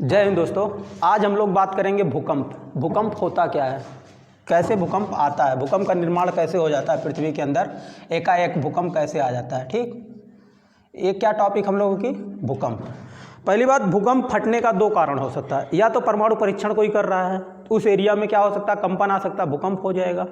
जय हिंद दोस्तों। आज हम लोग बात करेंगे भूकंप। भूकंप होता क्या है, कैसे भूकंप आता है, भूकंप का निर्माण कैसे हो जाता है पृथ्वी के अंदर, एकाएक भूकंप कैसे आ जाता है। ठीक, ये क्या टॉपिक हम लोगों की, भूकंप। पहली बात, भूकंप फटने का दो कारण हो सकता है। या तो परमाणु परीक्षण कोई कर रहा है, उस एरिया में क्या हो सकता है, कंपन आ सकता है, भूकंप हो जाएगा।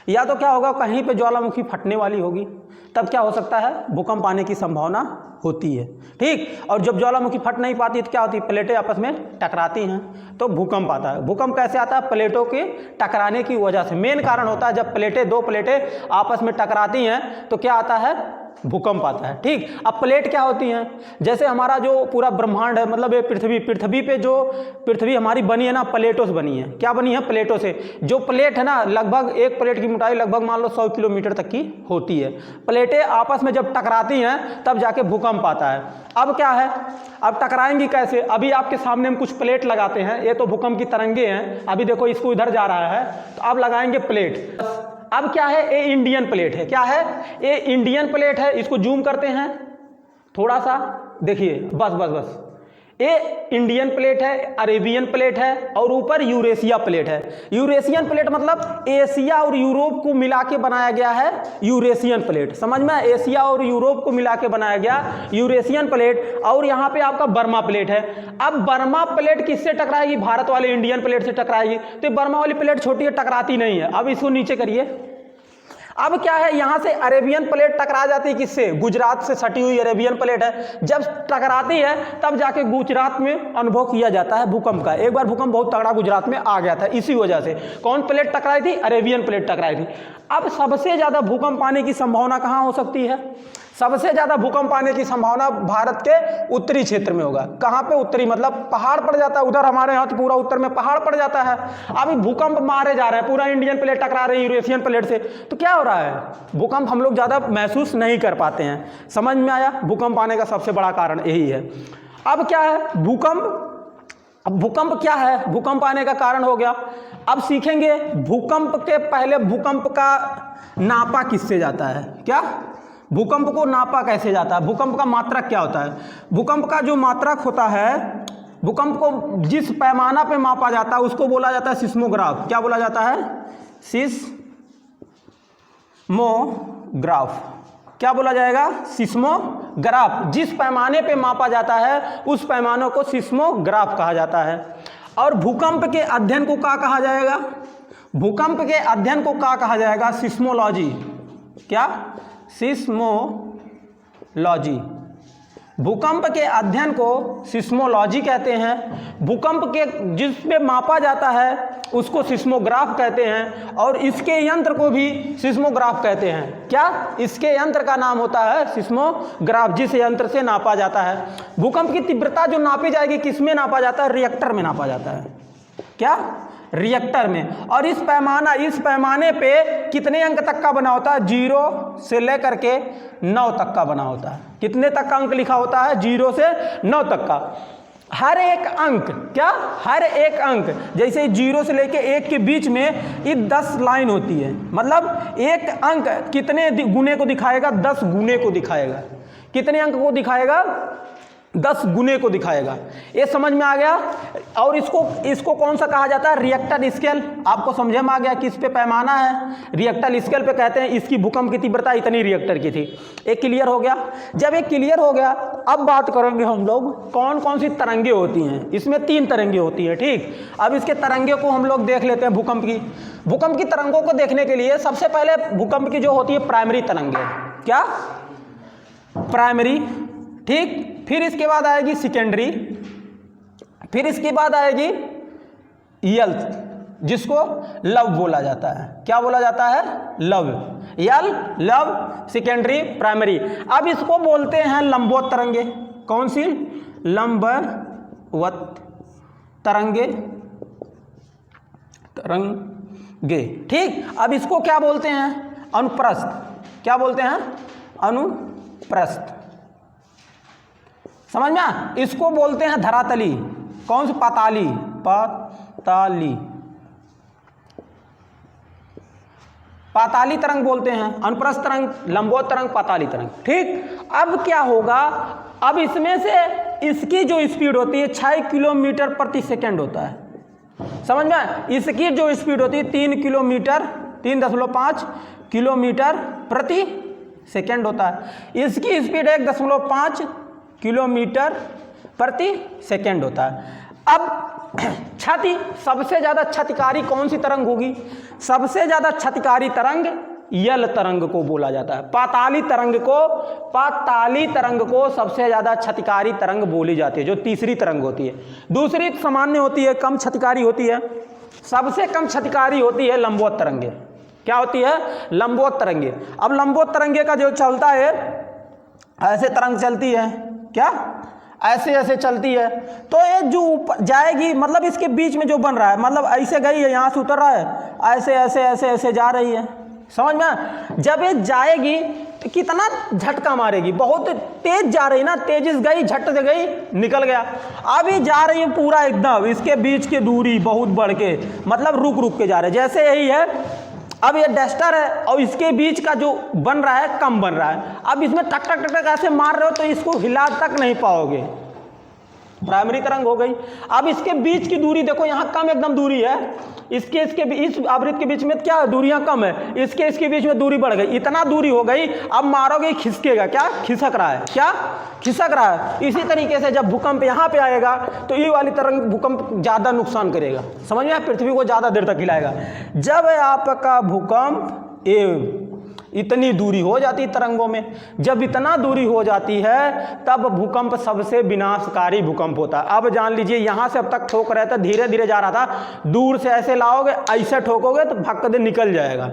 या तो क्या होगा, कहीं पे ज्वालामुखी फटने वाली होगी, तब क्या हो सकता है, भूकंप आने की संभावना होती है। ठीक, और जब ज्वालामुखी फट नहीं पाती तो क्या होती है, प्लेटें आपस में टकराती हैं तो भूकंप आता है। भूकंप कैसे आता है, प्लेटों के टकराने की वजह से। मेन कारण होता है जब दो प्लेटें आपस में टकराती हैं तो क्या आता है, भूकंप आता है। ठीक, अब प्लेट क्या होती हैं, जैसे हमारा जो पूरा ब्रह्मांड है, मतलब ये पृथ्वी पे जो पृथ्वी हमारी बनी है ना, प्लेटों से बनी है। क्या बनी है, प्लेटों से। जो प्लेट है ना, लगभग एक प्लेट की मोटाई लगभग मान लो 100 किलोमीटर तक की होती है। प्लेटें आपस में जब टकराती हैं तब जाके भूकंप आता है। अब क्या है, अब टकराएंगी कैसे, अभी आपके सामने हम कुछ प्लेट लगाते हैं, ये तो भूकंप की तरंगे हैं। अभी देखो इसको इधर जा रहा है तो अब लगाएंगे प्लेट। अब क्या है, ये इंडियन प्लेट है। क्या है, ये इंडियन प्लेट है। इसको जूम करते हैं थोड़ा सा, देखिए, बस ये इंडियन प्लेट है, अरेबियन प्लेट है और ऊपर यूरेशिया प्लेट है। यूरेशियन प्लेट मतलब एशिया और यूरोप को मिला के बनाया गया है यूरेशियन प्लेट। समझ में, एशिया और यूरोप को मिला के बनाया गया यूरेशियन प्लेट। और यहाँ पे आपका बर्मा प्लेट है। अब बर्मा प्लेट किससे टकराएगी, भारत वाले इंडियन प्लेट से टकराएगी। तो बर्मा वाली प्लेट छोटी है, टकराती नहीं है। अब इसको नीचे करिए। अब क्या है, यहां से अरेबियन प्लेट टकरा जाती है, किससे, गुजरात से सटी हुई अरेबियन प्लेट है। जब टकराती है तब जाके गुजरात में अनुभव किया जाता है भूकंप का। एक बार भूकंप बहुत तगड़ा गुजरात में आ गया था, इसी वजह से। कौन प्लेट टकराई थी, अरेबियन प्लेट टकराई थी। अब सबसे ज्यादा भूकंप आने की संभावना कहां हो सकती है, सबसे ज्यादा भूकंप आने की संभावना भारत के उत्तरी क्षेत्र में होगा। कहां पे, उत्तरी मतलब पहाड़ पड़ जाता है उधर, हमारे यहाँ तो पूरा उत्तर में पहाड़ पड़ जाता है। अभी भूकंप मारे जा रहे हैं, पूरा इंडियन प्लेट टकरा रही है यूरेशियन प्लेट से, तो क्या हो रहा है, भूकंप हम लोग ज्यादा महसूस नहीं कर पाते हैं। समझ में आया, भूकंप आने का सबसे बड़ा कारण यही है। अब क्या है भूकंप, अब भूकंप क्या है, भूकंप आने का कारण हो गया। अब सीखेंगे भूकंप के पहले भूकंप का नापा किससे जाता है, क्या, भूकंप को नापा कैसे जाता है, भूकंप का मात्रक क्या होता है। भूकंप का जो मात्रक होता है, भूकंप को जिस पैमाना पे मापा जाता है उसको बोला जाता है सिस्मोग्राफ। क्या बोला जाता है, सिस्मोग्राफ। क्या बोला जाएगा, सिस्मोग्राफ। जिस पैमाने पे मापा जाता है उस पैमाने को सिस्मोग्राफ कहा जाता है। और भूकंप के अध्ययन को क्या कहा जाएगा, भूकंप के अध्ययन को क्या कहा जाएगा, सिस्मोलॉजी। क्या, सिस्मोलॉजी। भूकंप के अध्ययन को सिस्मोलॉजी कहते हैं। भूकंप के जिसमें मापा जाता है उसको सिस्मोग्राफ कहते हैं। और इसके यंत्र को भी सिस्मोग्राफ कहते हैं। क्या, इसके यंत्र का नाम होता है सिस्मोग्राफ, जिस यंत्र से नापा जाता है। भूकंप की तीव्रता जो नापी जाएगी किसमें नापा जाता है, रिएक्टर में नापा जाता है। क्या, रिएक्टर में। और इस पैमाने पे कितने अंक तक का बना होता है, 0 से लेकर के 9 तक का बना होता है। कितने तक का अंक लिखा होता है, 0 से 9 तक का। हर एक अंक, क्या, हर एक अंक, जैसे 0 से लेके 1 के बीच में ये 10 लाइन होती है। मतलब एक अंक कितने गुने को दिखाएगा, 10 गुने को दिखाएगा। कितने अंक को दिखाएगा, 10 गुने को दिखाएगा। ये समझ में आ गया। और इसको कौन सा कहा जाता है, रिएक्टर स्केल। आपको समझ में आ गया किस पे पैमाना है, रिएक्टर स्केल पे कहते हैं इसकी भूकंप की तीव्रता इतनी रिएक्टर की थी। एक क्लियर हो गया। जब एक क्लियर हो गया, अब बात करेंगे हम लोग कौन कौन सी तरंगे होती हैं। इसमें 3 तरंगे होती हैं। ठीक, अब इसके तरंगे को हम लोग देख लेते हैं। भूकंप की तरंगों को देखने के लिए सबसे पहले भूकंप की जो होती है प्राइमरी तरंगे। क्या, प्राइमरी। ठीक, फिर इसके बाद आएगी सेकेंडरी, फिर इसके बाद आएगी यल, जिसको लव बोला जाता है। क्या बोला जाता है, लव। यल, लव, सेकेंडरी, प्राइमरी। अब इसको बोलते हैं लंबवत तरंगे। कौन सी, लंबवत तरंगे। ठीक, अब इसको क्या बोलते हैं, अनुप्रस्थ। क्या बोलते हैं, अनुप्रस्थ। समझ में, इसको बोलते हैं धरातली। कौन सी, पाताली। पाताली तरंग बोलते हैं, अनुप्रस्थ तरंग, लंबवत तरंग, पाताली तरंग। ठीक, अब क्या होगा, अब इसमें से इसकी जो स्पीड होती है 6 किलोमीटर प्रति सेकेंड होता है, समझ में। इसकी जो स्पीड होती है 3.5 किलोमीटर प्रति सेकेंड होता है। इसकी स्पीड 1.5 किलोमीटर प्रति सेकेंड होता है। अब क्षति, सबसे ज़्यादा क्षतिकारी कौन सी तरंग होगी? सबसे ज़्यादा क्षतिकारी तरंग यल तरंग को बोला जाता है। पाताली तरंग को सबसे ज़्यादा क्षतिकारी तरंग बोली जाती है, जो तीसरी तरंग होती है। दूसरी सामान्य होती है, कम क्षतिकारी होती है। सबसे कम क्षतिकारी होती है लंबवत तरंगे। क्या होती है? लंबवत तरंगे। अब लंबवत तरंगे का जो चलता है, ऐसे तरंग चलती है, क्या ऐसे ऐसे चलती है, तो ये जो ऊपर जाएगी, मतलब इसके बीच में जो बन रहा है, मतलब ऐसे गई है, यहाँ से उतर रहा है, ऐसे ऐसे ऐसे ऐसे जा रही है, समझ में। जब ये जाएगी तो कितना झटका मारेगी, बहुत तेज जा रही ना, तेज गई, झट से गई, निकल गया। अभी जा रही है पूरा एकदम, इसके बीच की दूरी बहुत बढ़ के, मतलब रुक रुक के जा रहे, जैसे यही है। अब ये डस्टर है और इसके बीच का जो बन रहा है कम बन रहा है। अब इसमें टक टक टक टक ऐसे मार रहे हो तो इसको हिला तक नहीं पाओगे, प्राइमरी तरंग हो गई। अब इसके बीच की दूरी देखो, यहाँ कम एकदम दूरी है, इसके इस आवृत्ति के बीच में क्या दूरियां कम है, इसके बीच में दूरी बढ़ गई, इतना दूरी हो गई। अब मारोगे खिसकेगा, क्या खिसक रहा है, क्या खिसक रहा है। इसी तरीके से जब भूकंप यहाँ पे आएगा तो ये वाली तरंग भूकंप ज़्यादा नुकसान करेगा, समझ में, पृथ्वी को ज़्यादा देर तक हिलाएगा। जब आपका भूकंप इतनी दूरी हो जाती तरंगों में, जब इतना दूरी हो जाती है तब भूकंप सबसे विनाशकारी भूकंप होता है। अब जान लीजिए, यहाँ से अब तक ठोक रहा था, धीरे धीरे जा रहा था, दूर से ऐसे लाओगे, ऐसे ठोकोगे तो भक्क दे निकल जाएगा।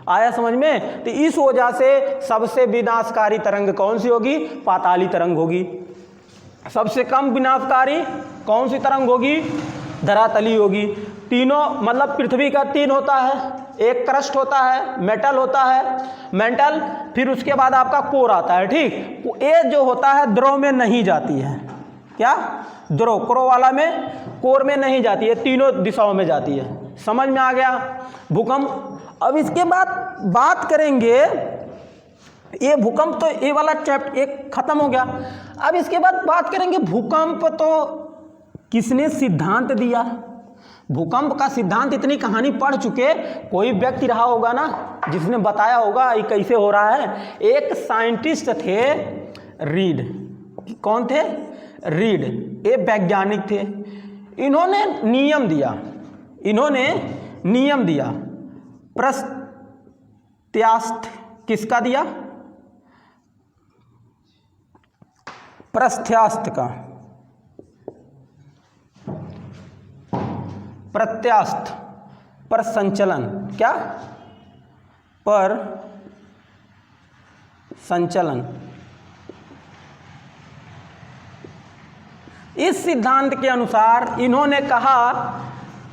आया समझ में? तो इस वजह से सबसे विनाशकारी तरंग कौन सी होगी? पाताली तरंग होगी। सबसे कम विनाशकारी कौन सी तरंग होगी? धरातली होगी। तीनों, मतलब पृथ्वी का 3 होता है, एक क्रस्ट होता है, मेटल होता है, मेंटल, फिर उसके बाद आपका कोर आता है, ठीक। ये जो होता है द्रव में नहीं जाती है, क्या द्रव, क्रो वाला में, कोर में नहीं जाती है, तीनों दिशाओं में जाती है। समझ में आ गया भूकंप। अब इसके बाद बात करेंगे, ये भूकंप तो ये वाला चैप्टर एक खत्म हो गया। अब इसके बाद बात करेंगे भूकंप तो किसने सिद्धांत दिया। भूकंप का सिद्धांत इतनी कहानी पढ़ चुके, कोई व्यक्ति रहा होगा ना जिसने बताया होगा ये कैसे हो रहा है। एक साइंटिस्ट थे रीड, कौन थे? रीड, ये वैज्ञानिक थे। इन्होंने नियम दिया, प्रत्यास्थ, किसका दिया? प्रत्यास्थ का, प्रत्यास्थ पर संचलन, क्या पर संचलन। इस सिद्धांत के अनुसार इन्होंने कहा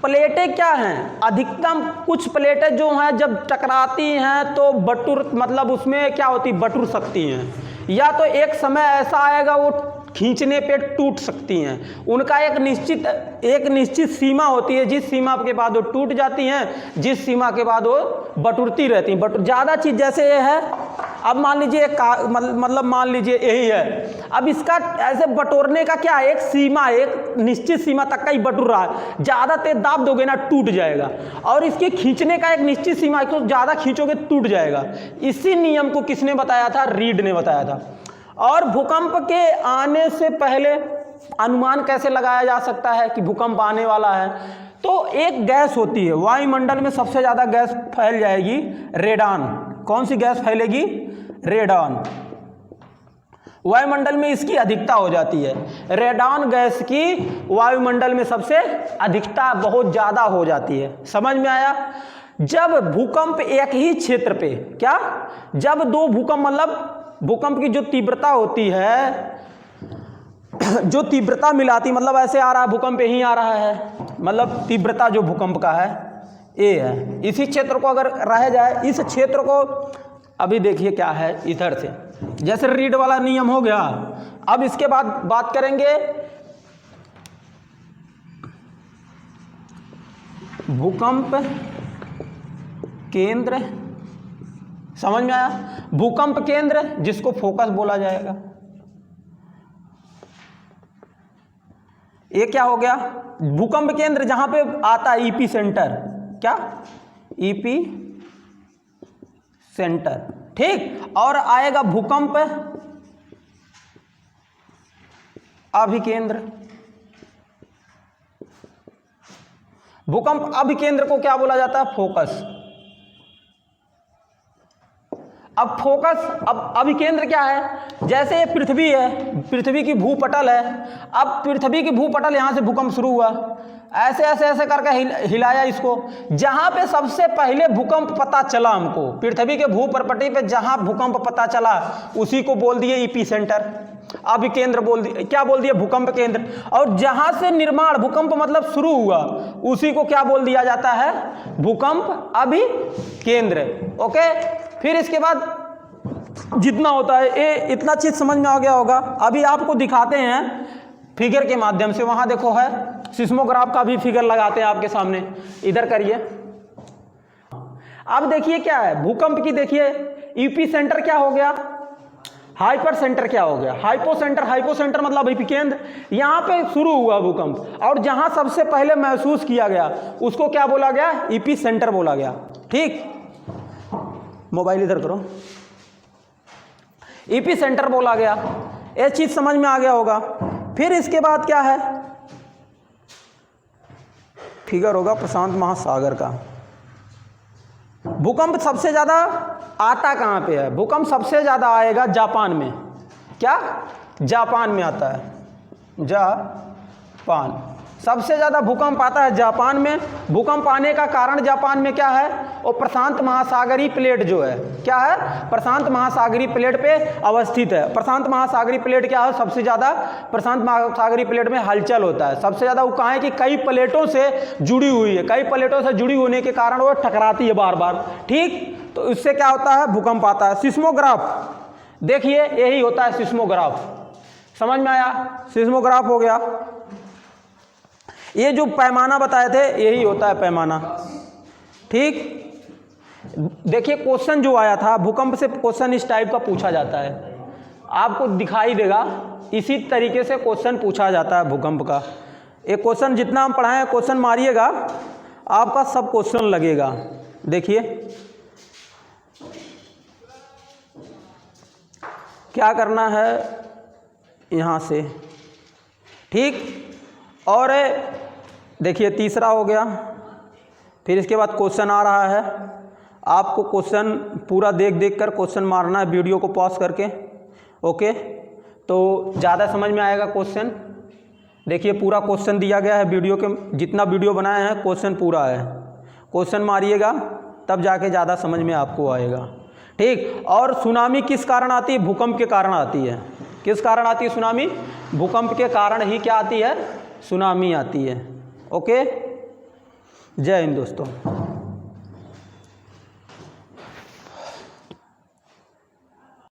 प्लेटें क्या हैं, अधिकतम कुछ प्लेटें जो हैं जब टकराती हैं तो बटुर, मतलब उसमें क्या होती, बटुर सकती हैं, या तो एक समय ऐसा आएगा वो खींचने पे टूट सकती हैं। उनका एक निश्चित सीमा होती है, जिस सीमा के बाद वो टूट जाती हैं, जिस सीमा के बाद वो बटुरती रहती हैं। बटुर ज़्यादा चीज़ जैसे ये है, अब मान लीजिए मतलब मान लीजिए यही है, अब इसका ऐसे बटोरने का क्या है, एक सीमा, एक निश्चित सीमा तक का ही बटुर रहा है, ज़्यादा तेज दाब दोगे ना टूट जाएगा, और इसके खींचने का एक निश्चित सीमा, तो ज़्यादा खींचोगे टूट जाएगा। इसी नियम को किसने बताया था? रीड ने बताया था। और भूकंप के आने से पहले अनुमान कैसे लगाया जा सकता है कि भूकंप आने वाला है? तो एक गैस होती है वायुमंडल में, सबसे ज़्यादा गैस फैल जाएगी, रेडान। कौन सी गैस फैलेगी? रेडान। वायुमंडल में इसकी अधिकता हो जाती है, रेडान गैस की वायुमंडल में सबसे अधिकता बहुत ज़्यादा हो जाती है। समझ में आया? जब भूकंप एक ही क्षेत्र पे, क्या, जब दो भूकंप, मतलब भूकंप की जो तीव्रता होती है, जो तीव्रता मिलाती, मतलब ऐसे आ रहा है भूकंप, यहीं आ रहा है, मतलब तीव्रता जो भूकंप का है ये है। इसी क्षेत्र को अगर रह जाए, इस क्षेत्र को, अभी देखिए क्या है, इधर से जैसे रीड वाला नियम हो गया। अब इसके बाद बात करेंगे भूकंप केंद्र। समझ में आया? भूकंप केंद्र जिसको फोकस बोला जाएगा। ये क्या हो गया, भूकंप केंद्र जहां पे आता है ईपी सेंटर, क्या ईपी सेंटर, ठीक। और आएगा भूकंप अभिकेंद्र। भूकंप अभिकेंद्र को क्या बोला जाता है, फोकस। अब फोकस, अब अभिकेंद्र क्या है, जैसे ये पृथ्वी है, पृथ्वी की भूपटल है, अब पृथ्वी की भूपटल यहां से भूकंप शुरू हुआ, ऐसे ऐसे ऐसे करके हिलाया इसको, जहां पे सबसे पहले भूकंप पता चला हमको, पृथ्वी के भूपटल पे जहां भूकंप पता चला उसी को बोल दिए ईपी सेंटर, अभिकेंद्र बोल दिए, क्या बोल दिए, भूकंप केंद्र। और जहां से निर्माण, भूकंप मतलब शुरू हुआ, उसी को क्या बोल दिया जाता है, भूकंप अभिकेंद्र। ओके, फिर इसके बाद जितना होता है, ये इतना चीज समझ में आ गया होगा। अभी आपको दिखाते हैं फिगर के माध्यम से, वहां देखो है सिस्मोग्राफ का भी फिगर लगाते हैं आपके सामने, इधर करिए। अब देखिए क्या है, भूकंप की देखिए, ईपी सेंटर क्या हो गया, हाइपर सेंटर क्या हो गया, हाइपो सेंटर मतलब एपिकेंद्र, यहां पे शुरू हुआ भूकंप, और जहां सबसे पहले महसूस किया गया उसको क्या बोला गया, ईपी सेंटर बोला गया, ठीक। मोबाइल इधर करो, ईपी सेंटर बोला गया, ये चीज समझ में आ गया होगा। फिर इसके बाद क्या है, फिगर होगा प्रशांत महासागर का। भूकंप सबसे ज्यादा आता कहां पे है, भूकंप सबसे ज्यादा आएगा जापान में, क्या, जापान में आता है, जापान, सबसे ज्यादा भूकंप आता है जापान में। भूकंप आने का कारण जापान में क्या है, वो प्रशांत महासागरीय प्लेट जो है, क्या है, प्रशांत महासागरीय प्लेट पे अवस्थित है। प्रशांत महासागरीय प्लेट क्या है, सबसे ज्यादा प्रशांत महासागरीय प्लेट में हलचल होता है सबसे ज्यादा। वो कहाँ है कि कई प्लेटों से जुड़ी हुई है, कई प्लेटों से जुड़ी होने के कारण वो टकराती है बार बार, ठीक। तो इससे क्या होता है, भूकंप आता है। सिस्मोग्राफ देखिए, यही होता है सिस्मोग्राफ, समझ में आया, सिस्मोग्राफ हो गया। ये जो पैमाना बताए थे यही होता है पैमाना, ठीक। देखिए क्वेश्चन जो आया था भूकंप से, क्वेश्चन इस टाइप का पूछा जाता है, आपको दिखाई देगा, इसी तरीके से क्वेश्चन पूछा जाता है भूकंप का। एक क्वेश्चन जितना हम पढ़ाएं, क्वेश्चन मारिएगा आपका सब क्वेश्चन लगेगा। देखिए क्या करना है यहाँ से, ठीक। और देखिए तीसरा हो गया। फिर इसके बाद क्वेश्चन आ रहा है, आपको क्वेश्चन पूरा देख कर क्वेश्चन मारना है वीडियो को पॉज करके, ओके। तो ज़्यादा समझ में आएगा क्वेश्चन। देखिए पूरा क्वेश्चन दिया गया है, वीडियो के जितना वीडियो बनाए हैं क्वेश्चन पूरा है, क्वेश्चन मारिएगा तब जाके ज़्यादा समझ में आपको आएगा, ठीक। और सुनामी किस कारण आती है, भूकंप के कारण आती है। किस कारण आती है सुनामी, भूकंप के कारण ही क्या आती है, सुनामी आती है, ओके। जय हिंद दोस्तों।